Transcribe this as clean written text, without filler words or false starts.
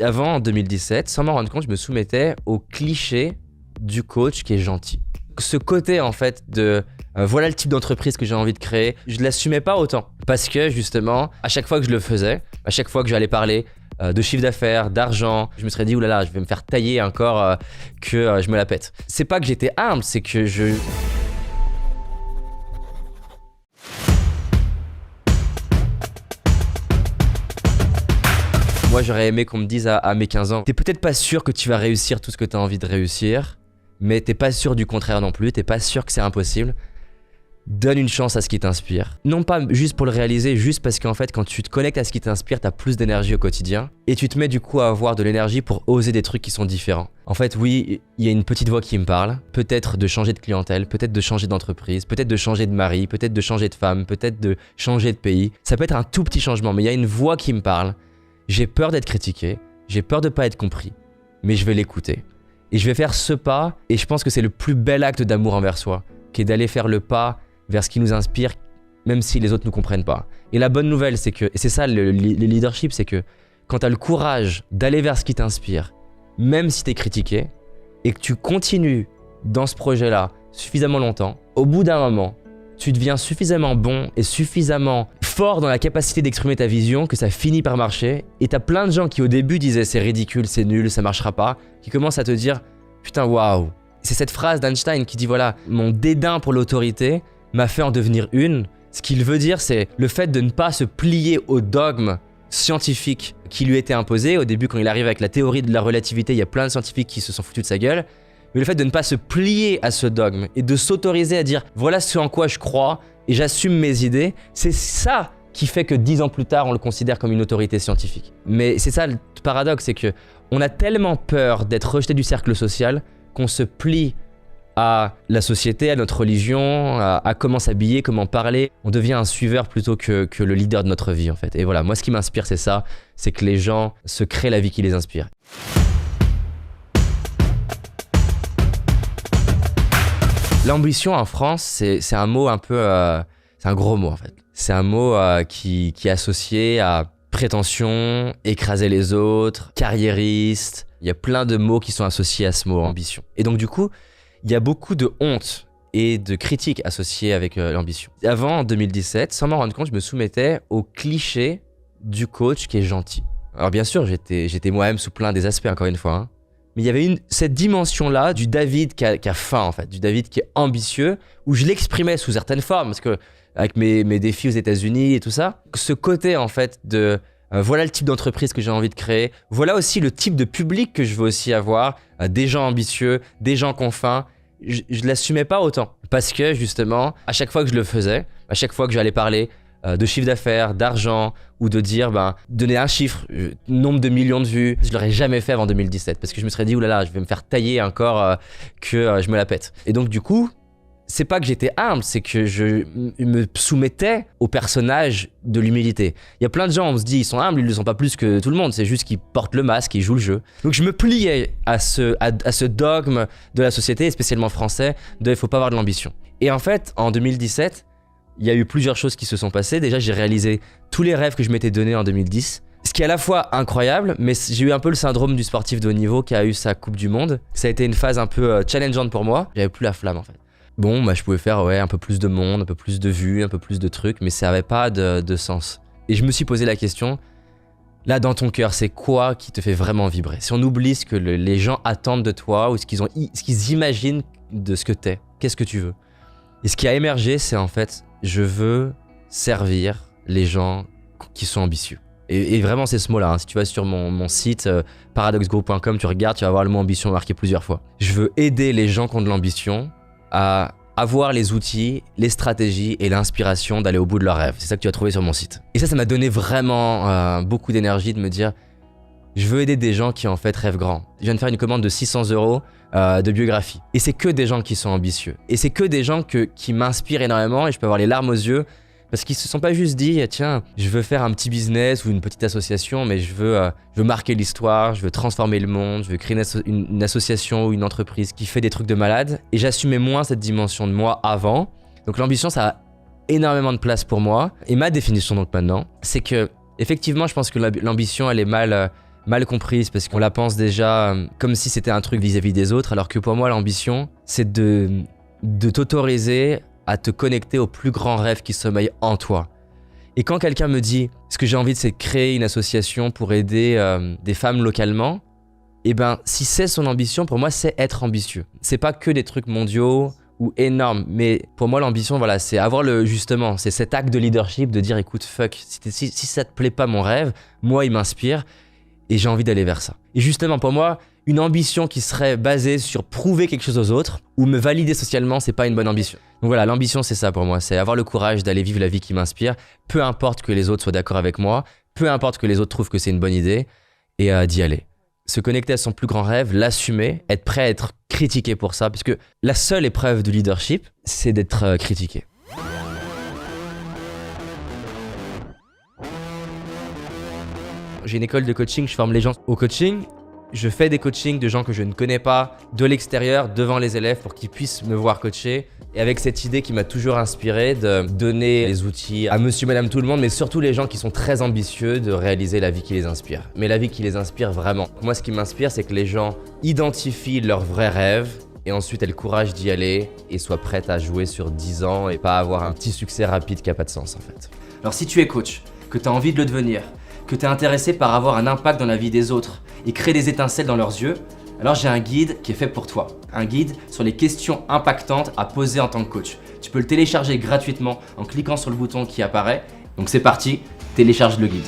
Avant, en 2017, sans m'en rendre compte, je me soumettais au cliché du coach qui est gentil. Ce côté en fait de voilà le type d'entreprise que j'ai envie de créer, je ne l'assumais pas autant. Parce que justement, à chaque fois que je le faisais, à chaque fois que j'allais parler de chiffre d'affaires, d'argent, je me serais dit oulala, je vais me faire tailler encore que je me la pète. C'est pas que j'étais humble, c'est que Moi, j'aurais aimé qu'on me dise à mes 15 ans, t'es peut-être pas sûr que tu vas réussir tout ce que t'as envie de réussir, mais t'es pas sûr du contraire non plus, t'es pas sûr que c'est impossible. Donne une chance à ce qui t'inspire. Non pas juste pour le réaliser, juste parce qu'en fait, quand tu te connectes à ce qui t'inspire, t'as plus d'énergie au quotidien et tu te mets du coup à avoir de l'énergie pour oser des trucs qui sont différents. En fait, oui, il y a une petite voix qui me parle, peut-être de changer de clientèle, peut-être de changer d'entreprise, peut-être de changer de mari, peut-être de changer de femme, peut-être de changer de pays. Ça peut être un tout petit changement, mais il y a une voix qui me parle. J'ai peur d'être critiqué, j'ai peur de pas être compris, mais je vais l'écouter. Et je vais faire ce pas, et je pense que c'est le plus bel acte d'amour envers soi, qui est d'aller faire le pas vers ce qui nous inspire, même si les autres ne nous comprennent pas. Et la bonne nouvelle, c'est que, et c'est ça le leadership, c'est que quand tu as le courage d'aller vers ce qui t'inspire, même si tu es critiqué, et que tu continues dans ce projet-là suffisamment longtemps, au bout d'un moment, tu deviens suffisamment bon et suffisamment fort dans la capacité d'exprimer ta vision que ça finit par marcher. Et t'as plein de gens qui au début disaient c'est ridicule, c'est nul, ça marchera pas, qui commencent à te dire putain waouh. C'est cette phrase d'Einstein qui dit voilà, mon dédain pour l'autorité m'a fait en devenir une. Ce qu'il veut dire c'est le fait de ne pas se plier au dogme scientifique qui lui était imposé. Au début quand il arrive avec la théorie de la relativité, il y a plein de scientifiques qui se sont foutus de sa gueule. Mais le fait de ne pas se plier à ce dogme et de s'autoriser à dire voilà ce en quoi je crois et j'assume mes idées, c'est ça qui fait que 10 ans plus tard on le considère comme une autorité scientifique. Mais c'est ça le paradoxe, c'est que on a tellement peur d'être rejeté du cercle social qu'on se plie à la société, à notre religion, à comment s'habiller, comment parler. On devient un suiveur plutôt que le leader de notre vie en fait. Et voilà, moi ce qui m'inspire c'est ça, c'est que les gens se créent la vie qui les inspire. L'ambition en France, c'est un mot un peu... c'est un gros mot en fait. C'est un mot qui est associé à prétention, écraser les autres, carriériste. Il y a plein de mots qui sont associés à ce mot ambition. Et donc du coup, il y a beaucoup de honte et de critiques associées avec l'ambition. Avant, en 2017, sans m'en rendre compte, je me soumettais au cliché du coach qui est gentil. Alors bien sûr, j'étais moi-même sous plein des aspects, encore une fois, hein. Mais il y avait cette dimension-là du David qui a faim, en fait, du David qui est ambitieux, où je l'exprimais sous certaines formes, parce que avec mes défis aux États-Unis et tout ça, ce côté, en fait, de voilà le type d'entreprise que j'ai envie de créer, voilà aussi le type de public que je veux aussi avoir, des gens ambitieux, des gens qui ont faim, je l'assumais pas autant. Parce que, justement, à chaque fois que je le faisais, à chaque fois que j'allais parler de chiffre d'affaires, d'argent, ou de dire, donner un chiffre, nombre de millions de vues. Je l'aurais jamais fait avant 2017 parce que je me serais dit, oulala, je vais me faire tailler encore que je me la pète. Et donc du coup, c'est pas que j'étais humble, c'est que je me soumettais au personnage de l'humilité. Il y a plein de gens, on se dit, ils sont humbles, ils le sont pas plus que tout le monde, c'est juste qu'ils portent le masque, ils jouent le jeu. Donc je me pliais à ce dogme de la société, et spécialement français, de il faut pas avoir de l'ambition. Et en fait, en 2017, il y a eu plusieurs choses qui se sont passées. Déjà, j'ai réalisé tous les rêves que je m'étais donnés en 2010. Ce qui est à la fois incroyable, mais j'ai eu un peu le syndrome du sportif de haut niveau qui a eu sa Coupe du Monde. Ça a été une phase un peu challengeante pour moi. J'avais plus la flamme en fait. Bon, je pouvais faire un peu plus de monde, un peu plus de vues, un peu plus de trucs, mais ça avait pas de sens. Et je me suis posé la question, là dans ton cœur, c'est quoi qui te fait vraiment vibrer? Si on oublie ce que les gens attendent de toi ou ce qu'ils imaginent de ce que t'es, qu'est-ce que tu veux? Et ce qui a émergé, c'est en fait, je veux servir les gens qui sont ambitieux. Et vraiment, c'est ce mot-là. Hein. Si tu vas sur mon site paradoxgroup.com, tu regardes, tu vas voir le mot ambition marqué plusieurs fois. Je veux aider les gens qui ont de l'ambition à avoir les outils, les stratégies et l'inspiration d'aller au bout de leurs rêves. C'est ça que tu vas trouver sur mon site. Et ça m'a donné vraiment beaucoup d'énergie de me dire, je veux aider des gens qui en fait rêvent grand. Je viens de faire une commande de 600 € de biographie. Et c'est que des gens qui sont ambitieux. Et c'est que des gens qui m'inspirent énormément et je peux avoir les larmes aux yeux parce qu'ils se sont pas juste dit tiens, je veux faire un petit business ou une petite association, mais je veux marquer l'histoire, je veux transformer le monde, je veux créer une association ou une entreprise qui fait des trucs de malade. Et j'assumais moins cette dimension de moi avant. Donc l'ambition, ça a énormément de place pour moi. Et ma définition donc maintenant, c'est que effectivement, je pense que l'ambition, elle est mal mal comprise parce qu'on la pense déjà comme si c'était un truc vis-à-vis des autres, alors que pour moi, l'ambition, c'est de t'autoriser à te connecter au plus grand rêve qui sommeille en toi. Et quand quelqu'un me dit « ce que j'ai envie, c'est de créer une association pour aider des femmes localement », eh ben, si c'est son ambition, pour moi, c'est être ambitieux. C'est pas que des trucs mondiaux ou énormes, mais pour moi, l'ambition, voilà, c'est avoir justement, c'est cet acte de leadership de dire « écoute, fuck, si ça te plaît pas mon rêve, moi, il m'inspire et j'ai envie d'aller vers ça. » Et justement, pour moi, une ambition qui serait basée sur prouver quelque chose aux autres ou me valider socialement, c'est pas une bonne ambition. Donc voilà, l'ambition, c'est ça pour moi, c'est avoir le courage d'aller vivre la vie qui m'inspire, peu importe que les autres soient d'accord avec moi, peu importe que les autres trouvent que c'est une bonne idée, et d'y aller. Se connecter à son plus grand rêve, l'assumer, être prêt à être critiqué pour ça, puisque la seule épreuve du leadership, c'est d'être critiqué. J'ai une école de coaching, je forme les gens au coaching. Je fais des coachings de gens que je ne connais pas, de l'extérieur, devant les élèves, pour qu'ils puissent me voir coacher. Et avec cette idée qui m'a toujours inspiré de donner les outils à monsieur, madame, tout le monde, mais surtout les gens qui sont très ambitieux de réaliser la vie qui les inspire. Mais la vie qui les inspire vraiment. Moi, ce qui m'inspire, c'est que les gens identifient leurs vrais rêves et ensuite aient le courage d'y aller et soient prêts à jouer sur 10 ans et pas avoir un petit succès rapide qui n'a pas de sens en fait. Alors si tu es coach, que tu as envie de le devenir, que tu es intéressé par avoir un impact dans la vie des autres et créer des étincelles dans leurs yeux, alors j'ai un guide qui est fait pour toi. Un guide sur les questions impactantes à poser en tant que coach. Tu peux le télécharger gratuitement en cliquant sur le bouton qui apparaît. Donc c'est parti, télécharge le guide.